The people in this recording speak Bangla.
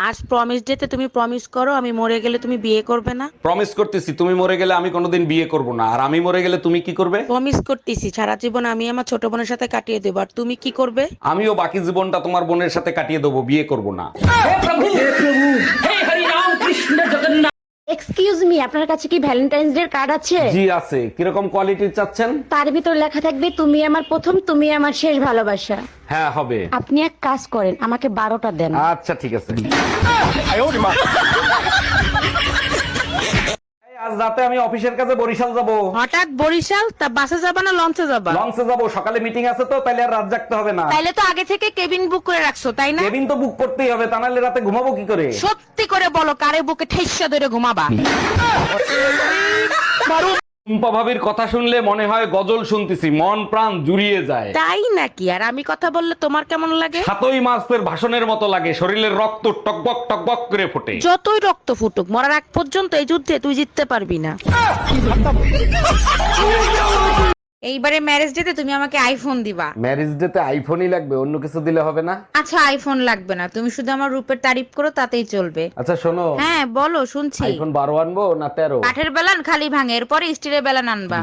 আজ প্রমিস ডেতে তুমি প্রমিস করো আমি মরে গেলে তুমি বিয়ে করবে না। প্রমিস করতেছি তুমি মরে গেলে আমি কোনোদিন বিয়ে করব না, আর আমি মরে গেলে তুমি কি করবে? প্রমিস করতেছি সারা জীবন আমি আমার ছোট বোনের সাথে কাটিয়ে দেবো, আর তুমি কি করবে? আমিও বাকি জীবনটা তোমার বোনের সাথে কাটিয়ে দেবো, বিয়ে করব না। এক্সকিউজ মি, আপনার কাছে কি ভ্যালেন্টাইন্স ডে কার্ড আছে? জি আছে। কিরকম কোয়ালিটির চাচ্ছেন? তার ভিতর লেখা থাকবে তুমি আমার প্রথম, তুমি আমার শেষ ভালোবাসা। হ্যাঁ হবে। আপনি এক কাজ করেন, আমাকে 12টা দেন। আচ্ছা ঠিক আছে। এই, আজ রাতে আমি অফিসের কাছে বরিশাল যাব। হঠাৎ বরিশাল? তা বাসে যাবা না লঞ্চে যাবা? লঞ্চে যাব, সকালে মিটিং আছে তো, তাইলে আর রাত জাগতে হবে না। তাইলে তো আগে থেকে কেবিন বুক করে রাখছো তাই না? কেবিন তো বুক করতেই হবে, তা নাহলে রাতে ঘুমাবো কি করে? সত্যি করে বলো কারে বুকে ঠেসা ধরে ঘুমাবা? টুম্পা ভাবির কথা শুনলে মনে হয় গজল শুনতেছি, মন প্রাণ জুড়িয়ে যায়। তাই নাকি? আর আমি কথা বললে তোমার কেমন লাগে? 7ই মাসের ভাষণের মতো লাগে, শরীরের রক্ত টকবক টকবক করে ফোটে। যতই রক্ত ফুটুক মরার আগ পর্যন্ত এই যুদ্ধে তুই জিততে পারবি না। এইবারে ম্যারেজ ডেতে তুমি আমাকে আইফোন দিবা। ম্যারেজ ডেতে আইফোনই লাগবে, অন্য কিছু দিলে হবে না? আচ্ছা আইফোন লাগবে না, তুমি শুধু আমার রূপের তারিফ করো তাতেই চলবে। আচ্ছা শোনো, হ্যাঁ বলো শুনছি। আইফোন 12 আনবো না 13? কাঠের বেলান খালি ভাঙে, এরপরে স্টিলের বেলান আনবা।